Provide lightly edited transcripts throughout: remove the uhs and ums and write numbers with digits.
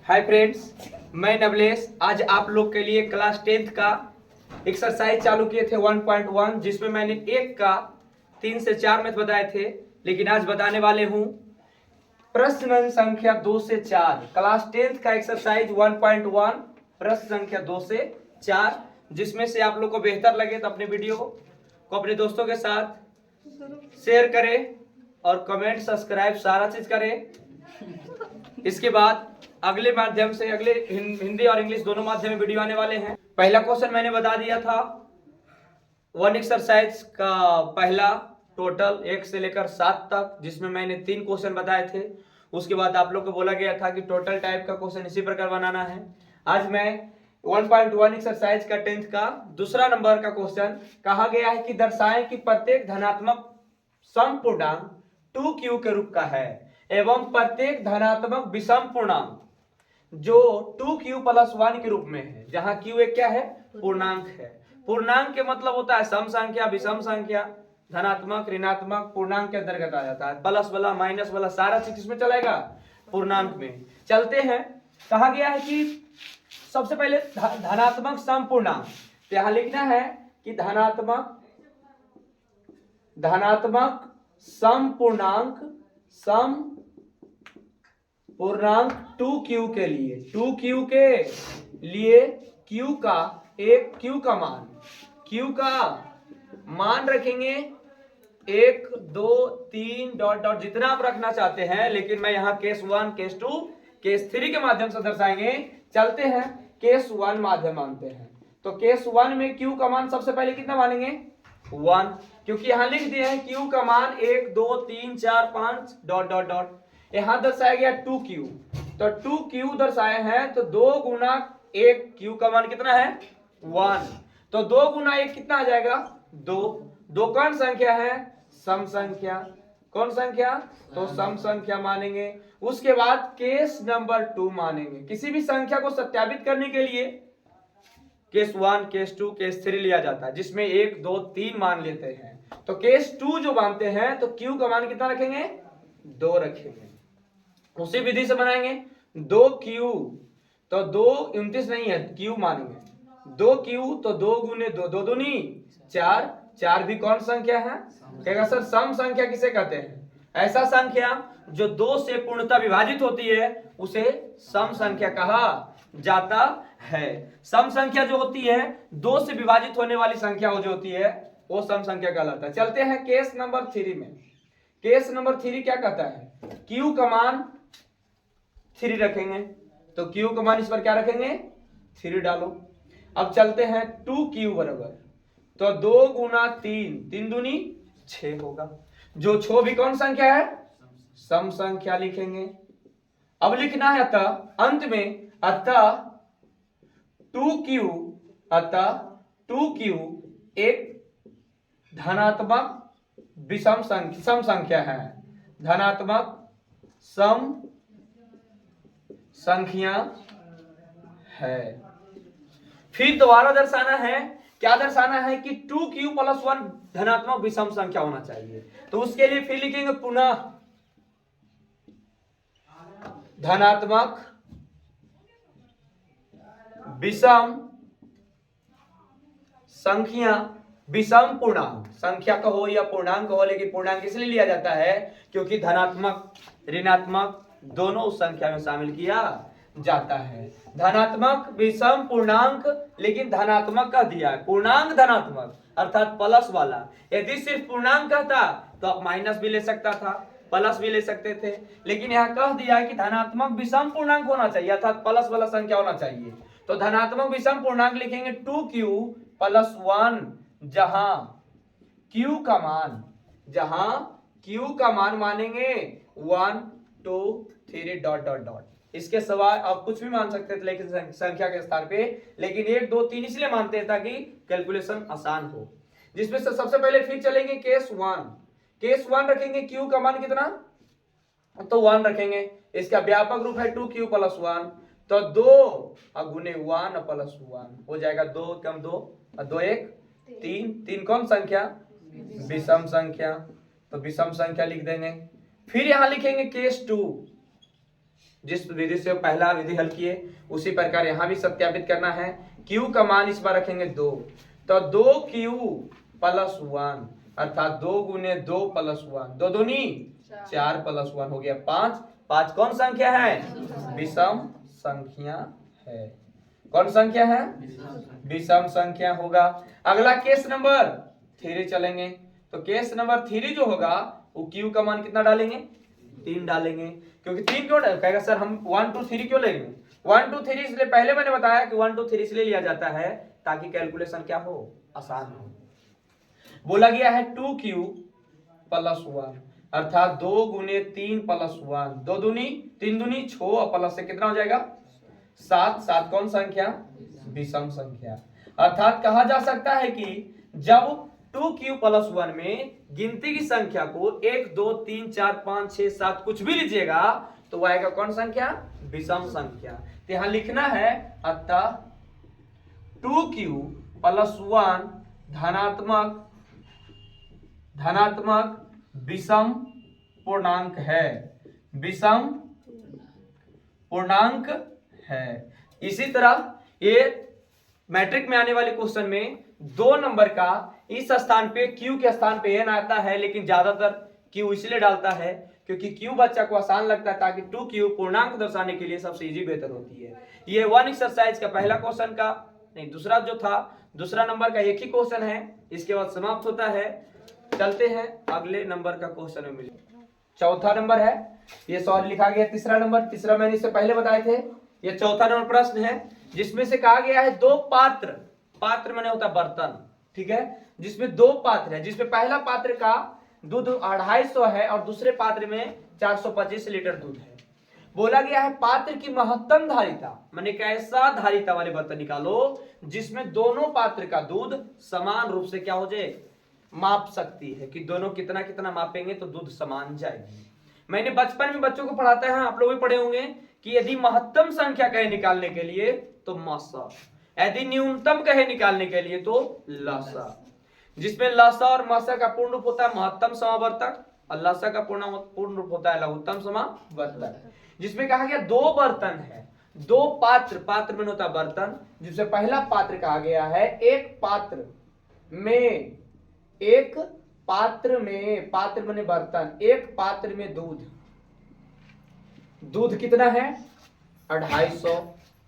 Hi friends, मैं नवलेश आज आप लोग के लिए क्लास 10th का एक्सरसाइज चालू किए थे 1.1, जिसमें मैंने एक का 3 से 4 मैथ बताए थे। लेकिन आज बताने वाले हूं प्रश्न संख्या 2 से 4, क्लास 10th का एक्सरसाइज 1.1 प्रश्न संख्या 2 से 4, जिसमें से आप लोग को बेहतर लगे तो अपने वीडियो को अपने दोस्तों के साथ शेयर करें और कमेंट सब्सक्राइब सारा चीज करें। इसके बाद अगले माध्यम से अगले हिंदी और इंग्लिश दोनों माध्यम में वीडियो आने वाले हैं। पहला क्वेश्चन मैंने बता दिया था, वन एक्सरसाइज का पहला टोटल 1 से लेकर 7 तक, जिसमें मैंने 3 क्वेश्चन बताए थे। उसके बाद आप लोग को बोला गया था कि टोटल टाइप का क्वेश्चन इसी प्रकार बनाना है। आज मैं 1.1 एक्सरसाइज का 10th का दूसरा नंबर का क्वेश्चन कहा गया है कि दर्शाएं कि प्रत्येक धनात्मक समपूर्णांक 2q के रूप का है एवं प्रत्येक धनात्मक विषम पूर्णांक जो 2q + 1 के रूप में है, जहां q एक क्या है, पूर्णांक है। पूर्णांक के मतलब होता है सम संख्या, विषम संख्या, धनात्मक, ऋणात्मक पूर्णांक के अंतर्गत आ जाता है। प्लस वाला, माइनस वाला सारा चीज इसमें चलेगा, पूर्णांक में। चलते हैं, कहा गया है कि सबसे पहले धनात्मक सम पूर्णांक, तो यहां लिखना है कि धनात्मक सम पूर्णांक 2q के लिए, 2q के लिए q का मान रखेंगे 1 2 3 डॉट डॉट जितना आप रखना चाहते हैं, लेकिन मैं यहाँ केस 1, केस 2, केस 3 के माध्यम से दर्शाएंगे। चलते हैं, केस 1 माध्यम मानते हैं। तो केस 1 में q का मान सबसे पहले कितना मानेंगे, 1, क्योंकि यहां लिख दिए हैं q का मान 1 2 3 4 5 डॉट डॉट डॉट। यहां दर्शाया गया 2q, तो 2q दर्शाए हैं, तो 2 गुना 1, q का मान कितना है, 1, तो 2 गुना 1 कितना आ जाएगा, 2। 2 कौन संख्या है, सम संख्या। कौन संख्या, तो सम संख्या मानेंगे। उसके बाद केस नंबर 2 मानेंगे। किसी भी संख्या को सत्यापित करने के लिए केस 1, केस 2, केस 3 लिया जाता है, जिसमें 1 2 3 मान लेते हैं। तो केस 2 जो मानते हैं, तो q का मान कितना रखेंगे, 2 रखेंगे। उसी विधि से बनाएंगे 2q, तो 2 29 नहीं है, q मानेंगे 2q, तो 2 गुने 2, 2 दूनी 4, 4 भी कौन संख्या है, कहेगा सर सम संख्या किसे कहते हैं, ऐसा संख्या जो 2 से पूर्णतः विभाजित होती है उसे सम संख्या कहा जाता है। सम संख्या जो होती है 2 से विभाजित होने वाली संख्या जो होती है वो सम संख्या कहलाता है। चलते हैं केस नंबर 3 में। केस नंबर 3 क्या कहता है, q का मान 3 रखेंगे, तो q का मान इस पर क्या रखेंगे, 3 डालो। अब चलते हैं 2q बराबर, तो 2 गुना 3, 3 दूनी 6 होगा, जो 6 भी कौन संख्या है, सम संख्या लिखेंगे। अब लिखना है अतः अंत में, अतः 2q एक धनात्मक विषम सम संख्या है, धनात्मक सम संख्या है। फिर दोबारा दर्शाना है, क्या दर्शाना है कि 2q + 1 धनात्मक विषम संख्या होना चाहिए। तो उसके लिए फिर लिखेंगे पुनः धनात्मक विषम संख्या, विषम पूर्णांक, संख्या कहो या पूर्णांक कहो, लेकिन पूर्णांक इसलिए लिया जाता है क्योंकि धनात्मक ऋणात्मक दोनों उस संख्या में शामिल किया जाता है। धनात्मक विषम पूर्णांक, लेकिन धनात्मक कह दिया है, पूर्णांक धनात्मक अर्थात प्लस वाला। यदि सिर्फ पूर्णांक कहता तो आप माइनस भी ले सकता था, प्लस भी ले सकते थे, लेकिन यहाँ कह दिया है कि धनात्मक विषम पूर्णांक होना चाहिए, अर्थात प्लस वाला संख्या होना चाहिए। तो धनात्मक विषम पूर्णांक लिखेंगे 2q + 1, जहां q का मान मानेंगे 1 2 3 डॉट डॉट डॉट। इसके सवाल आप कुछ भी मान सकते थे लेकिन संख्या के स्थान पे, लेकिन 1 2 3 इसलिए मानते हैं ताकि कैलकुलेशन आसान हो। जिसमें से सबसे पहले फिर चलेंगे केस 1। केस 1 रखेंगे, q का मान कितना, तो 1 रखेंगे। इसका व्यापक रूप है 2q + 1, तो 2 गुने 1 + 1 हो जाएगा, 2 कम 2 और 2 1 3, 3 कौन संख्या, विषम संख्या, तो विषम संख्या लिख देंगे। फिर यहां लिखेंगे केस 2, जिस विधि से पहला विधि हल किए उसी प्रकार यहाँ भी सत्यापित करना है। Q का मान इस बार रखेंगे 2, तो 2Q प्लस 1 अर्थात 2 गुने 2 प्लस 1, 2 दूनी 4 प्लस 1 हो गया 5। 5 कौन संख्या है? विषम संख्या है। कौन संख्या है? विषम संख्या होगा। अगला केस नंबर 3 चलेंगे, तो केस नंबर 3 जो होगा वो Q का मान कितना डालेंगे? 3 डालेंगे। क्योंकि 3 क्यों कहेगा सर हम 1 2 3 क्यों लेंगे? 1 2 3 इसलिए पहले मैंने बताया कि 1 2 3 इसलिए लिया जाता है ताकि कैलकुलेशन क्या हो, आसान हो। बोला गया है 2Q प्लस 1 अर्थात 2 गुने 3 प्लस 1, 2 दूनी 3 दूनी 6 और प्लस से कितना हो जाएगा 7। 7 कौन संख्या? विषम संख्या। अर्थात कहा जा सकता है कि जब 2Q प्लस 1 में गिनती की संख्या को 1 2 3 4 5 6 7 कुछ भी लीजिएगा तो वह आएगा कौन संख्या? विषम संख्या। तो यहां लिखना है अतः 2Q प्लस 1 धनात्मक विषम पूर्णांक है, विषम पूर्णांक है। इसी तरह ये मैट्रिक में आने वाले क्वेश्चन में 2 नंबर का इस स्थान पे Q के स्थान पे n आता है, लेकिन ज्यादातर Q इसलिए डालता है क्योंकि Q बच्चा को आसान लगता है, ताकि 2Q पूर्णांक दर्शाने के लिए सबसे इजी बेहतर होती है। ये 1 एक्सरसाइज का पहला क्वेश्चन का नहीं, दूसरा जो था दूसरा नंबर का एक ही क्वेश्चन है, इसके बाद समाप्त होता है। चलते हैं अगले नंबर का क्वेश्चन में मिले। चौथा नंबर है, ये सॉरी लिखा गया तीसरा नंबर, तीसरा मैंने इससे पहले बताए थे। ये चौथा नंबर प्रश्न है जिसमें से कहा गया है 2 पात्र, पात्र माने होता है बर्तन, ठीक है, जिसमें 2 पात्र है, जिसमें पहला पात्र का दूध 250 है और दूसरे पात्र में 425 लीटर दूध है। बोला गया है पात्र की महत्तम धारिता, माने एक ऐसा धारिता वाले बर्तन निकालो जिसमें दोनों पात्र का दूध समान रूप से क्या हो जाए, माप सकती है कि दोनों कितना कितना मापेंगे तो दूध समान जाएगी। मैंने बचपन में बच्चों को पढ़ाते हैं, आप लोग भी पढ़े होंगे कि यदि महत्तम संख्या कहे निकालने के लिए तो मसा, यदि न्यूनतम कहे निकालने के लिए तो लसा, जिसमें लसा और मसा का पूर्ण रूप होता है महत्तम समावर्तक और लसा का पूर्ण रूप होता है लघुत्तम समावर्तक। जिसमें कहा गया 2 बर्तन है, 2 पात्र, पात्र में होता है बर्तन, जिसमें पहला पात्र कहा गया है एक पात्र में, पात्र माने बर्तन, एक पात्र में दूध कितना है 250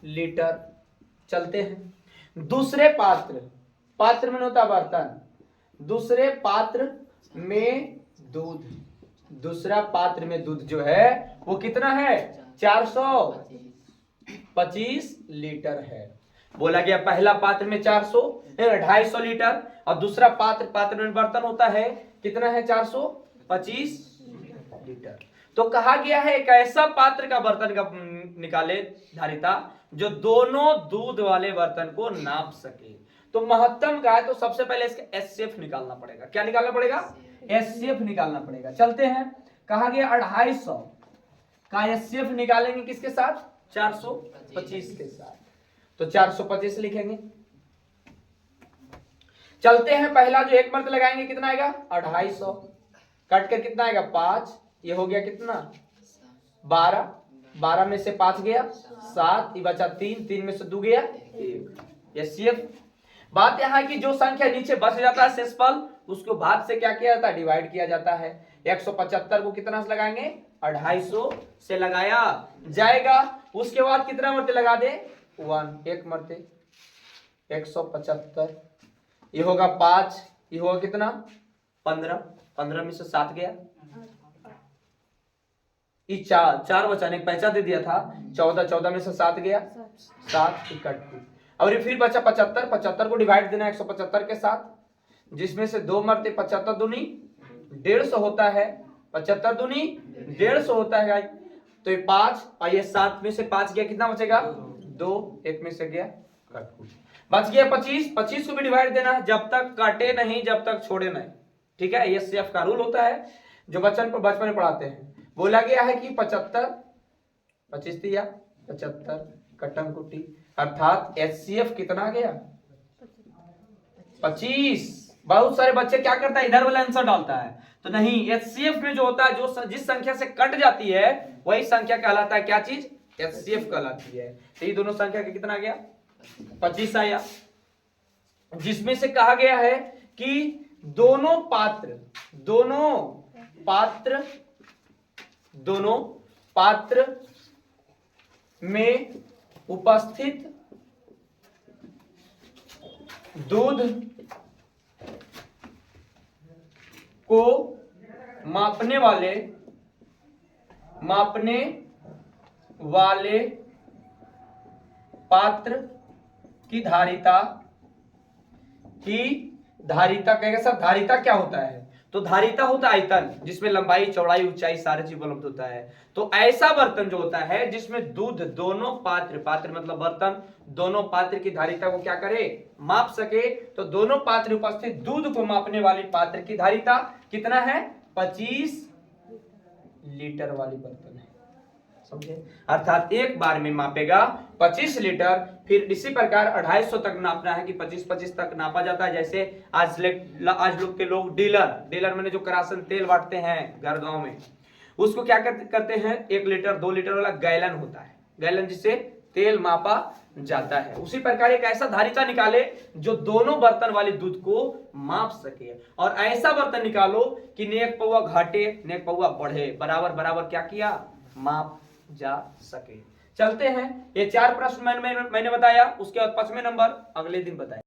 लीटर। चलते हैं दूसरे पात्र में होता बर्तन, दूसरे पात्र में दूध, दूसरा पात्र में दूध जो है वो कितना है 425 लीटर है। बोला गया पहला पात्र में 250 लीटर और दूसरा पात्र में बर्तन होता है कितना है 425 लीटर। तो कहा गया है एक ऐसा पात्र का बर्तन का निकाले धारिता जो दोनों दूध वाले बर्तन को नाप सके। तो महत्तम का है तो सबसे पहले इसका एचसीएफ निकालना पड़ेगा। क्या निकालना पड़ेगा? एचसीएफ निकालना पड़ेगा। चलते हैं, कहा गया 250 का एचसीएफ निकालेंगे किसके साथ? 425 के साथ, तो 425 लिखेंगे। चलते हैं, पहला जो एक मर्त लगाएंगे कितना आएगा 250, कट कर कितना आएगा 5, ये हो गया कितना 12, 12 में से 5 गया 7, ये बचा 3, 3 में से 2 गया 1। एचसीएफ बात यहां है कि जो संख्या नीचे बच जाता है शेषफल उसको भाग से क्या किया जाता है डिवाइड किया जाता है। 175 को कितना से लगाएंगे 250 से लगाया जाएगा। उसके बाद कितना मरते लगा दे 1, एक मरते 175, ये होगा 5, ये होगा कितना 15, 15 में से 7 गया, ये 4 बचाने पैसा दे दिया था 14, 14 में से 7 गया 7 इकट्ठी। और ये फिर बचा 75, 75 को डिवाइड देना 175 के साथ, जिसमें से 2 मरते 75 दूनी 150 होता है, 75 दूनी 150 होता है। तो ये 5 और ये 7 में से 5 गया, कितना बचेगा 2, 1 में से गया बच गया 25, 25 को भी डिवाइड देना है जब तक काटे नहीं जब तक छोड़े नहीं, ठीक है। ये सीएफ का रूल होता है जो बचपन में पढ़ाते हैं। बोला गया है कि 75, 25 दिया 75 कटम कुटी, अर्थात एचसीएफ कितना गया 25, बहुत सारे बच्चे क्या करता है, इधर वाला आंसर डालता है, तो नहीं, एचसीएफ में जो होता है, जो जिस संख्या से कट जाती है वही संख्या कहलाता है क्या चीज, एचसीएफ कहलाती है। तो ये दोनों संख्या का कितना आ गया, 25 आया, जिसमें से कहा गया है कि दोनों पात्र में उपस्थित दूध को मापने वाले पात्र की धारिता कहेगा सर, धारिता क्या होता है, तो धारिता होता है आयतन, जिसमें लंबाई चौड़ाई ऊंचाई सारे चीज उपलब्ध होता है। तो ऐसा बर्तन जो होता है जिसमें दूध दोनों पात्र मतलब बर्तन, दोनों पात्र की धारिता को क्या करे, माप सके, तो दोनों पात्र उपस्थित दूध को मापने वाले पात्र की धारिता कितना है, 25 लीटर वाली बर्तन है, समझे, अर्थात एक बार में मापेगा 25 लीटर। फिर इसी प्रकार 250 तक नापना है कि 25-25 तक नापा जाता है। जैसे आज लोग के लोग डीलर मैंने जो करासन तेल बांटते हैं घर गांव में, उसको क्या करते हैं, 1 लीटर 2 लीटर वाला गैलन होता है, गैलन जिससे तेल मापा जाता है। उसी प्रकार एक ऐसा धारिता निकाले जो दोनों बर्तन वाले दूध को माप सके, और ऐसा बर्तन निकालो कि नेक पौवा घटे नेक पौवा बढ़े, बराबर बराबर क्या किया, माप जा सके। चलते हैं, ये 4 प्रश्न मैंने बताया, उसके बाद 5वें नंबर अगले दिन बताया।